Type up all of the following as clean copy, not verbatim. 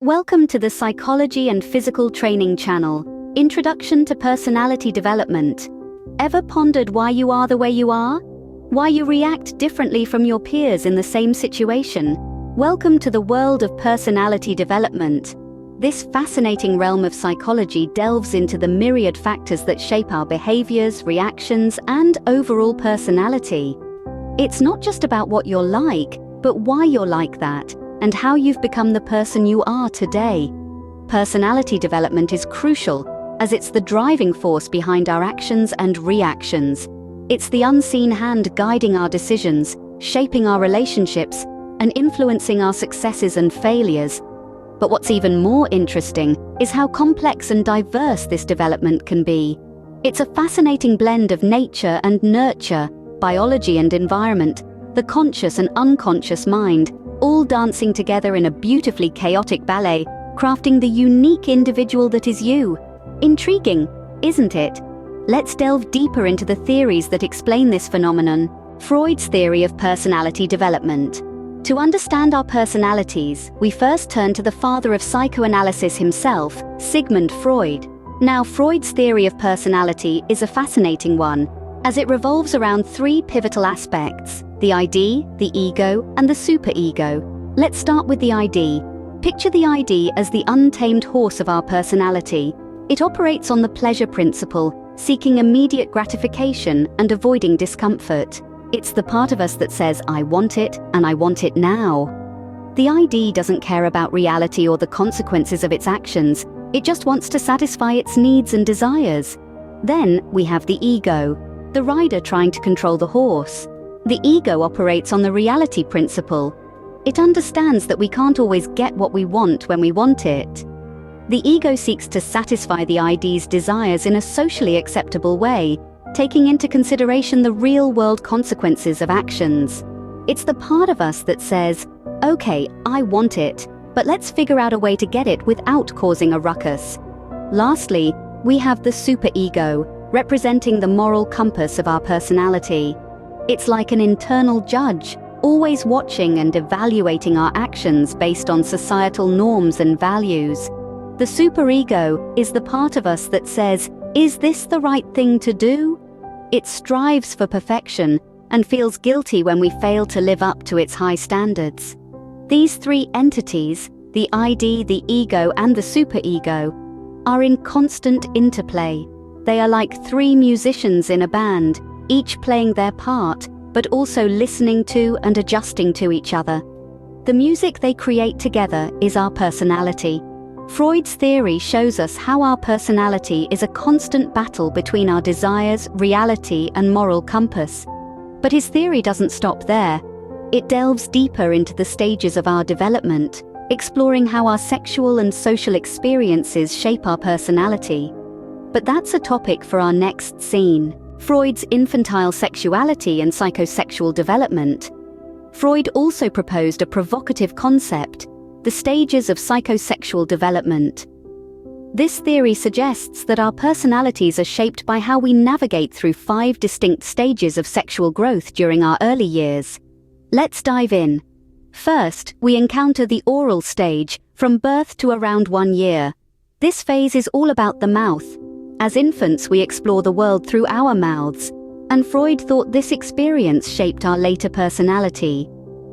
Welcome to the Psychology and Physical Training channel, Introduction to Personality Development. Ever pondered why you are the way you are? Why you react differently from your peers in the same situation? Welcome to the world of personality development. This fascinating realm of psychology delves into the myriad factors that shape our behaviors, reactions, and overall personality. It's not just about what you're like, but why you're like that, and how you've become the person you are today. Personality development is crucial, as it's the driving force behind our actions and reactions. It's the unseen hand guiding our decisions, shaping our relationships, and influencing our successes and failures. But what's even more interesting is how complex and diverse this development can be. It's a fascinating blend of nature and nurture, biology and environment, the conscious and unconscious mind, all dancing together in a beautifully chaotic ballet, crafting the unique individual that is you. Intriguing, isn't it? Let's delve deeper into the theories that explain this phenomenon. Freud's theory of personality development. To understand our personalities, we first turn to the father of psychoanalysis himself, Sigmund Freud. Now, Freud's theory of personality is a fascinating one, as it revolves around three pivotal aspects: the ID, the ego, and the superego. Let's start with the ID. Picture the ID as the untamed horse of our personality. It operates on the pleasure principle, seeking immediate gratification and avoiding discomfort. It's the part of us that says, I want it, and I want it now. The ID doesn't care about reality or the consequences of its actions. It just wants to satisfy its needs and desires. Then we have the ego, the rider trying to control the horse. The ego operates on the reality principle. It understands that we can't always get what we want when we want it. The ego seeks to satisfy the ID's desires in a socially acceptable way, taking into consideration the real-world consequences of actions. It's the part of us that says, okay, I want it, but let's figure out a way to get it without causing a ruckus. Lastly, we have the superego, representing the moral compass of our personality. It's like an internal judge, always watching and evaluating our actions based on societal norms and values. The superego is the part of us that says, is this the right thing to do? It strives for perfection and feels guilty when we fail to live up to its high standards. These three entities, the ID, the ego, and the superego, are in constant interplay. They are like three musicians in a band, each playing their part, but also listening to and adjusting to each other. The music they create together is our personality. Freud's theory shows us how our personality is a constant battle between our desires, reality, and moral compass. But his theory doesn't stop there. It delves deeper into the stages of our development, exploring how our sexual and social experiences shape our personality. But that's a topic for our next scene. Freud's infantile sexuality and psycho-sexual development. Freud also proposed a provocative concept: the stages of psychosexual development. This theory suggests that our personalities are shaped by how we navigate through 5 distinct stages of sexual growth during our early years. Let's dive in. First, we encounter the oral stage, from birth to around 1 year. This phase is all about the mouth. As infants, we explore the world through our mouths, and Freud thought this experience shaped our later personality.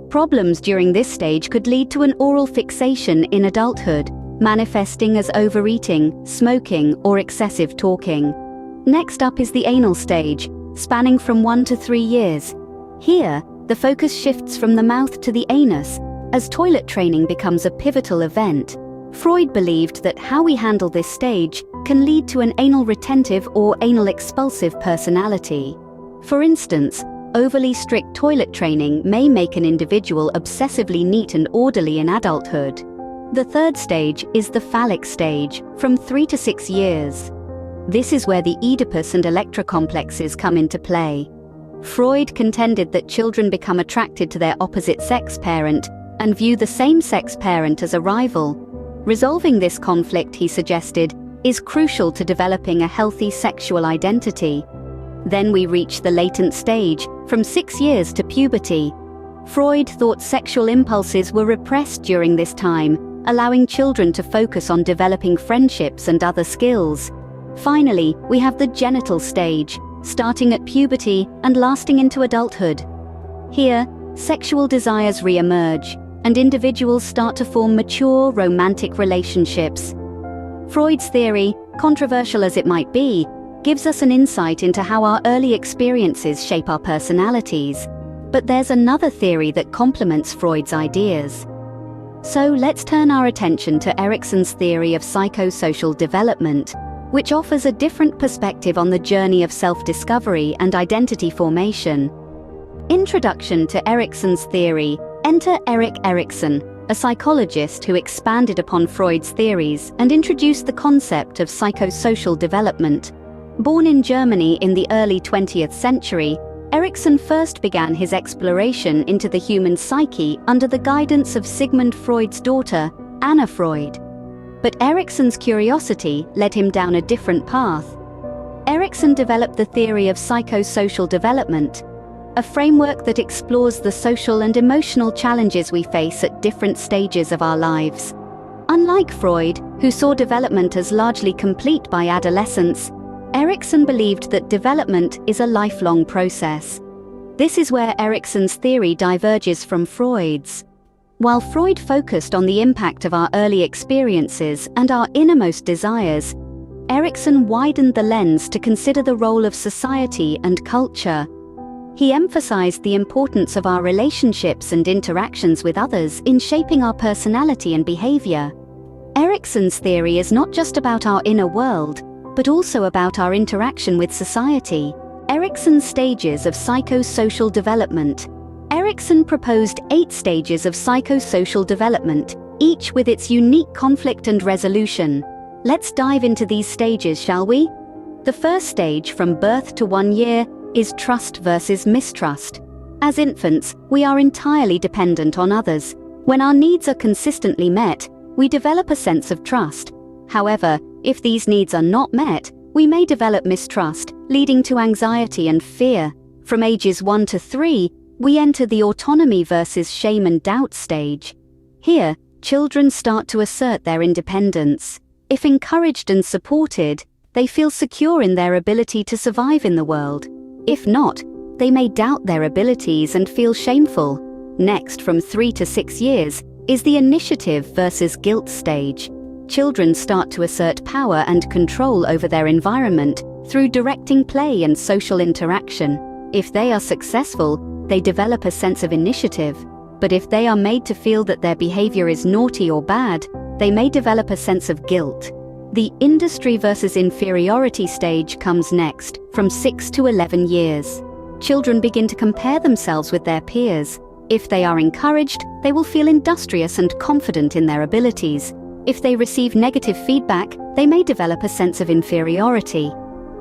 Problems during this stage could lead to an oral fixation in adulthood, manifesting as overeating, smoking, or excessive talking. Next up is the anal stage, spanning from 1 to 3 years. Here, the focus shifts from the mouth to the anus, as toilet training becomes a pivotal event. Freud believed that how we handle this stage can lead to an anal retentive or anal expulsive personality. For instance, overly strict toilet training may make an individual obsessively neat and orderly in adulthood. The third stage is the phallic stage, from 3 to 6 years. This is where the Oedipus and Electra complexes come into play. Freud contended that children become attracted to their opposite sex parent and view the same-sex parent as a rival. Resolving this conflict, he suggested, is crucial to developing a healthy sexual identity. Then we reach the latent stage, from 6 years to puberty. Freud thought sexual impulses were repressed during this time, allowing children to focus on developing friendships and other skills. Finally, we have the genital stage, starting at puberty and lasting into adulthood. Here, sexual desires re-emerge, and individuals start to form mature, romantic relationships. Freud's theory, controversial as it might be, gives us an insight into how our early experiences shape our personalities. But there's another theory that complements Freud's ideas. So let's turn our attention to Erickson's theory of psychosocial development, which offers a different perspective on the journey of self-discovery and identity formation. Introduction to Erickson's theory. Enter Erickson, a psychologist who expanded upon Freud's theories and introduced the concept of psychosocial development. Born in Germany in the early 20th century, Erickson first began his exploration into the human psyche under the guidance of Sigmund Freud's daughter, Anna Freud. But Erickson's curiosity led him down a different path. Erickson developed the theory of psychosocial development, a framework that explores the social and emotional challenges we face at different stages of our lives. Unlike Freud, who saw development as largely complete by adolescence, Erickson believed that development is a lifelong process. This is where Erickson's theory diverges from Freud's. While Freud focused on the impact of our early experiences and our innermost desires, Erickson widened the lens to consider the role of society and culture. He emphasized the importance of our relationships and interactions with others in shaping our personality and behavior. Erickson's theory is not just about our inner world, but also about our interaction with society. Erickson's stages of psychosocial development. Erickson proposed 8 stages of psychosocial development, each with its unique conflict and resolution. Let's dive into these stages, shall we? The first stage, from birth to 1 year, is trust versus mistrust. As infants, we are entirely dependent on others. When our needs are consistently met, we develop a sense of trust. However, if these needs are not met, we may develop mistrust, leading to anxiety and fear. From ages 1 to 3, we enter the autonomy versus shame and doubt stage. Here, children start to assert their independence. If encouraged and supported, they feel secure in their ability to survive in the world. If not, they may doubt their abilities and feel shameful. Next, from 3 to 6 years, is the initiative versus guilt stage. Children start to assert power and control over their environment through directing play and social interaction. If they are successful, they develop a sense of initiative. But if they are made to feel that their behavior is naughty or bad, they may develop a sense of guilt. The industry versus inferiority stage comes next, from 6 to 11 years. Children begin to compare themselves with their peers. If they are encouraged, they will feel industrious and confident in their abilities. If they receive negative feedback, they may develop a sense of inferiority.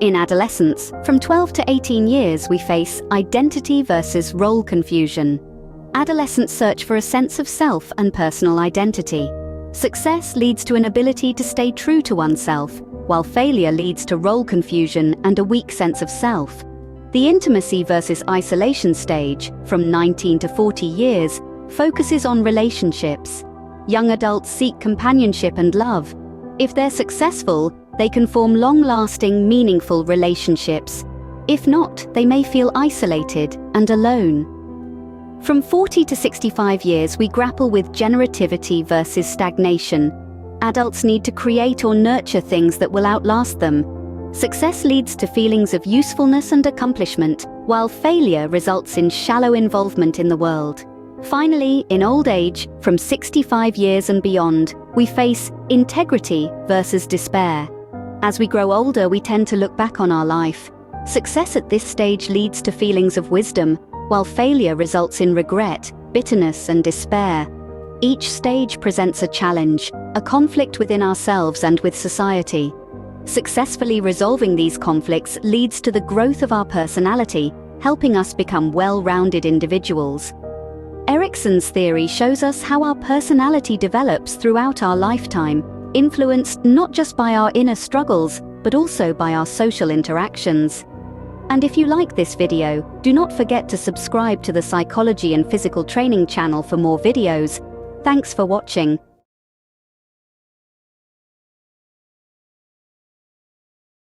In adolescence, from 12 to 18 years, we face identity versus role confusion. Adolescents search for a sense of self and personal identity. Success leads to an ability to stay true to oneself, while failure leads to role confusion and a weak sense of self. The intimacy versus isolation stage, from 19 to 40 years, focuses on relationships. Young adults seek companionship and love. If they're successful, they can form long-lasting, meaningful relationships. If not, they may feel isolated and alone. From 40 to 65 years, we grapple with generativity versus stagnation. Adults need to create or nurture things that will outlast them. Success leads to feelings of usefulness and accomplishment, while failure results in shallow involvement in the world. Finally, in old age, from 65 years and beyond, we face integrity versus despair. As we grow older, we tend to look back on our life. Success at this stage leads to feelings of wisdom, while failure results in regret, bitterness, and despair. Each stage presents a challenge, a conflict within ourselves and with society. Successfully resolving these conflicts leads to the growth of our personality, helping us become well-rounded individuals. Erickson's theory shows us how our personality develops throughout our lifetime, influenced not just by our inner struggles, but also by our social interactions. And if you like this video, do not forget to subscribe to the Psychology and Physical Training channel for more videos. Thanks for watching.